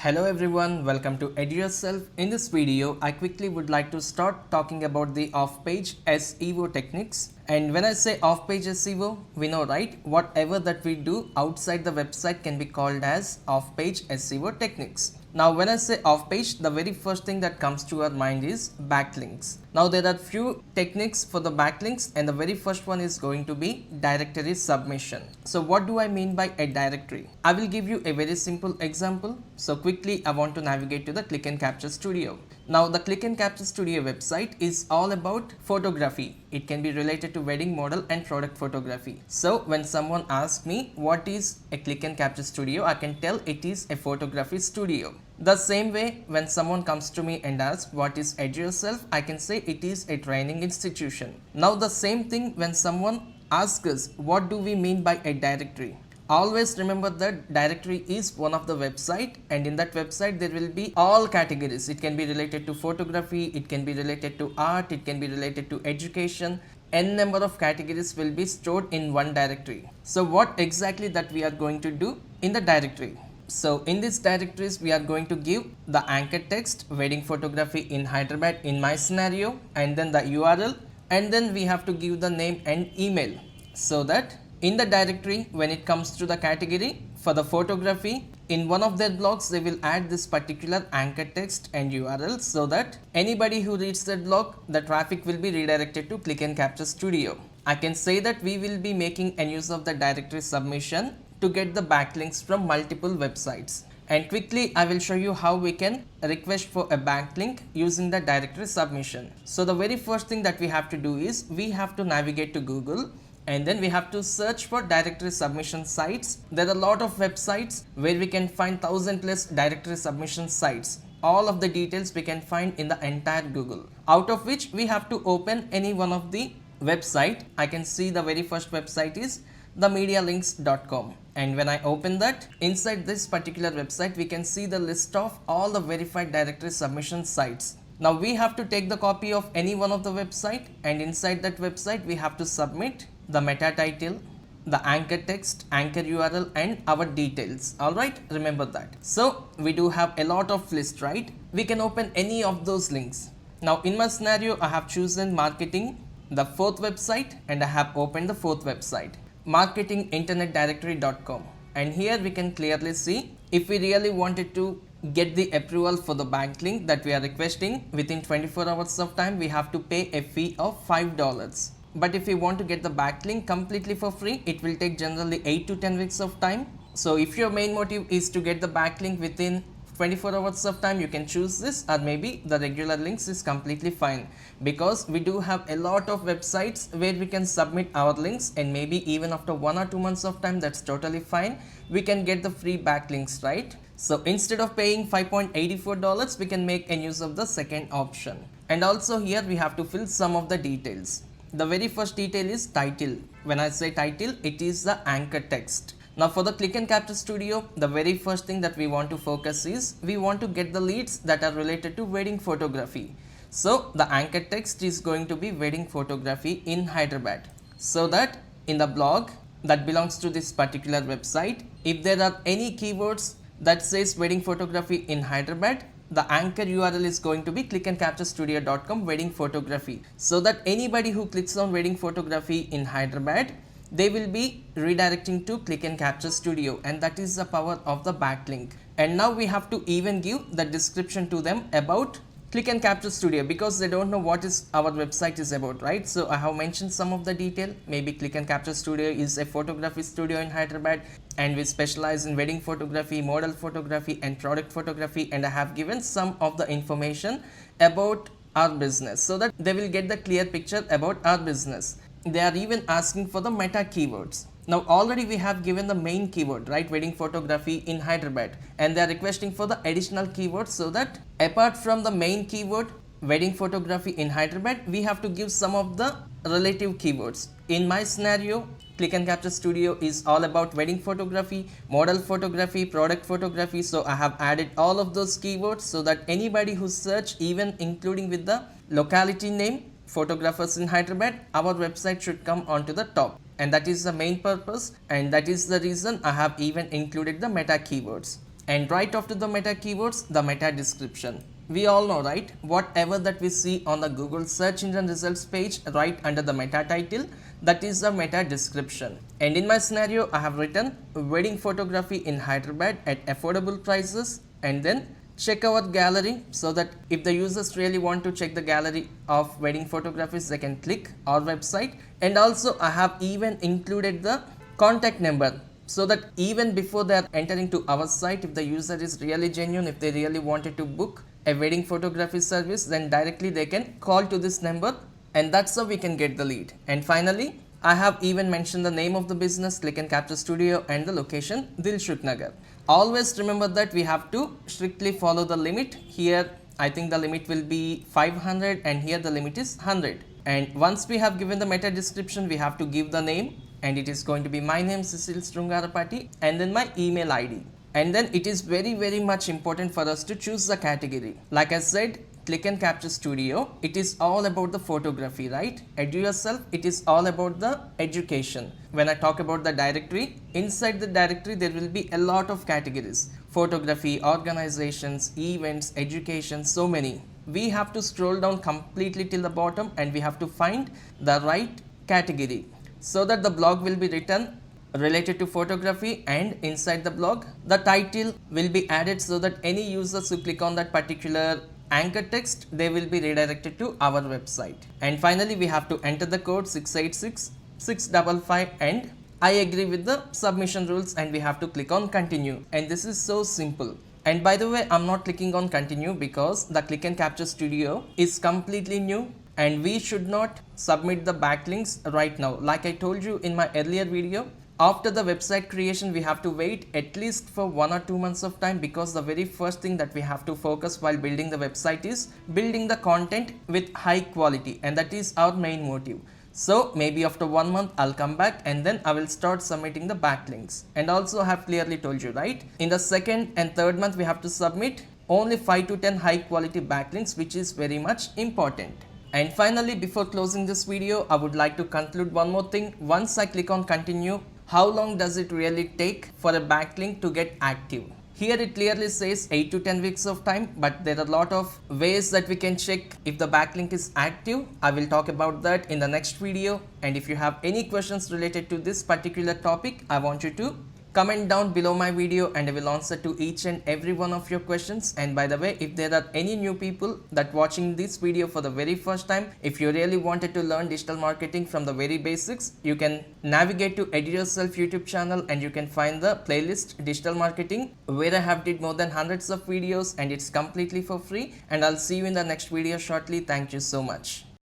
Hello everyone, welcome to Edurself. In this video, I quickly would like to start talking about the off-page SEO techniques. And when I say off-page SEO, we know right, whatever that we do outside the website can be called as off-page SEO techniques. Now when I say off-page, the very first thing that comes to our mind is backlinks. Now there are few techniques for the backlinks and the very first one is going to be directory submission. So what do I mean by a directory? I will give you a very simple example. So quickly I want to navigate to the Click and Capture Studio. Now the Click and Capture Studio website is all about photography. It can be related to wedding model and product photography. So when someone asks me what is a Click and Capture Studio, I can tell it is a photography studio. The same way when someone comes to me and asks what is Edurself, I can say it is a training institution. Now the same thing when someone asks us what do we mean by a directory. Always remember that directory is one of the website and in that website there will be all categories. It can be related to photography, it can be related to art, it can be related to education. N number of categories will be stored in one directory. So what exactly that we are going to do in the directory? So in these directories we are going to give the anchor text wedding photography in Hyderabad in my scenario and then the URL and then we have to give the name and email so that in the directory when it comes to the category for the photography in one of their blogs they will add this particular anchor text and URL so that anybody who reads that blog the traffic will be redirected to Click and Capture Studio. I can say that we will be making an use of the directory submission to get the backlinks from multiple websites. And quickly I will show you how we can request for a backlink using the directory submission. So the very first thing that we have to do is we have to navigate to Google and then we have to search for directory submission sites. There are a lot of websites where we can find 1000 plus directory submission sites. All of the details we can find in the entire Google. Out of which we have to open any one of the website. I can see the very first website is themedialinks.com and when I open that, inside this particular website we can see the list of all the verified directory submission sites. Now we have to take the copy of any one of the website and inside that website we have to submit the meta title, the anchor text, anchor URL and our details. Alright, remember that. So we do have a lot of list, right? We can open any of those links. Now in my scenario I have chosen marketing, the fourth website and I have opened the fourth website, marketinginternetdirectory.com, and here we can clearly see if we really wanted to get the approval for the backlink that we are requesting within 24 hours of time we have to pay a fee of $5. But if we want to get the backlink completely for free, it will take generally 8 to 10 weeks of time. So if your main motive is to get the backlink within 24 hours of time, you can choose this, or maybe the regular links is completely fine because we do have a lot of websites where we can submit our links and maybe even after 1 or 2 months of time, that's totally fine. We can get the free backlinks, right? So instead of paying $5.84, we can make a use of the second option. And also here we have to fill some of the details. The very first detail is title. When I say title, it is the anchor text. Now for the Click and Capture Studio, the very first thing that we want to focus is we want to get the leads that are related to wedding photography. So the anchor text is going to be wedding photography in Hyderabad. So that in the blog that belongs to this particular website, if there are any keywords that says wedding photography in Hyderabad, the anchor URL is going to be clickandcapturestudio.com wedding photography so that anybody who clicks on wedding photography in Hyderabad, they will be redirecting to Click and Capture Studio, and that is the power of the backlink. And now we have to even give the description to them about Click and Capture Studio because they don't know what is our website is about, right? So I have mentioned some of the detail. Maybe Click and Capture Studio is a photography studio in Hyderabad and we specialize in wedding photography, model photography and product photography, and I have given some of the information about our business so that they will get the clear picture about our business. They are even asking for the meta keywords. Now already we have given the main keyword, right, wedding photography in Hyderabad, and they are requesting for the additional keywords so that apart from the main keyword wedding photography in Hyderabad, we have to give some of the relative keywords. In my scenario, Click and Capture Studio is all about wedding photography, model photography, product photography, so I have added all of those keywords so that anybody who search, even including with the locality name photographers in Hyderabad, our website should come onto the top. And that is the main purpose, and that is the reason I have even included the meta keywords. and right after the meta keywords, the meta description. We all know, right? Whatever that we see on the Google search engine results page right under the meta title, that is the meta description. And in my scenario, I have written wedding photography in Hyderabad at affordable prices, and then check our gallery, so that if the users really want to check the gallery of wedding photographies, they can click our website. And also I have even included the contact number, so that even before they are entering to our site, if the user is really genuine, if they really wanted to book a wedding photography service, then directly they can call to this number, and that's how we can get the lead. And finally, I have even mentioned the name of the business, Click and Capture Studio, and the location, Dilsukhnagar. Always remember that we have to strictly follow the limit. Here I think the limit will be 500, and here the limit is 100. And once we have given the meta description, we have to give the name, and it is going to be my name, Cecil Strungarapati, and then my email ID. And then it is very much important for us to choose the category. Like I said, Click and Capture Studio, it is all about the photography, right? Edurself, it is all about the education. When I talk about the directory, inside the directory there will be a lot of categories: photography, organizations, events, education, so many. We have to scroll down completely till the bottom, and we have to find the right category, so that the blog will be written related to photography, and inside the blog the title will be added, so that any users who click on that particular anchor text, they will be redirected to our website. And finally, we have to enter the code 686 655, and I agree with the submission rules, and we have to click on continue. And this is so simple. And by the way, I'm not clicking on continue because the Click and Capture Studio is completely new, and we should not submit the backlinks right now. Like I told you in my earlier video, after the website creation, we have to wait at least for 1 or 2 months of time, because the very first thing that we have to focus while building the website is building the content with high quality, and that is our main motive. So maybe after 1 month I'll come back, and then I will start submitting the backlinks. And also I have clearly told you, right? In the second and third month we have to submit only 5 to 10 high quality backlinks, which is very much important. And finally, before closing this video, I would like to conclude one more thing. Once I click on continue, how long does it really take for a backlink to get active? Here it clearly says 8 to 10 weeks of time, but there are a lot of ways that we can check if the backlink is active. I will talk about that in the next video. And if you have any questions related to this particular topic, I want you to comment down below my video, and I will answer to each and every one of your questions. And by the way, if there are any new people that watching this video for the very first time, if you really wanted to learn digital marketing from the very basics, you can navigate to Edurself YouTube channel, and you can find the playlist Digital Marketing, where I have did more than hundreds of videos, and it's completely for free. And I'll see you in the next video shortly. Thank you so much.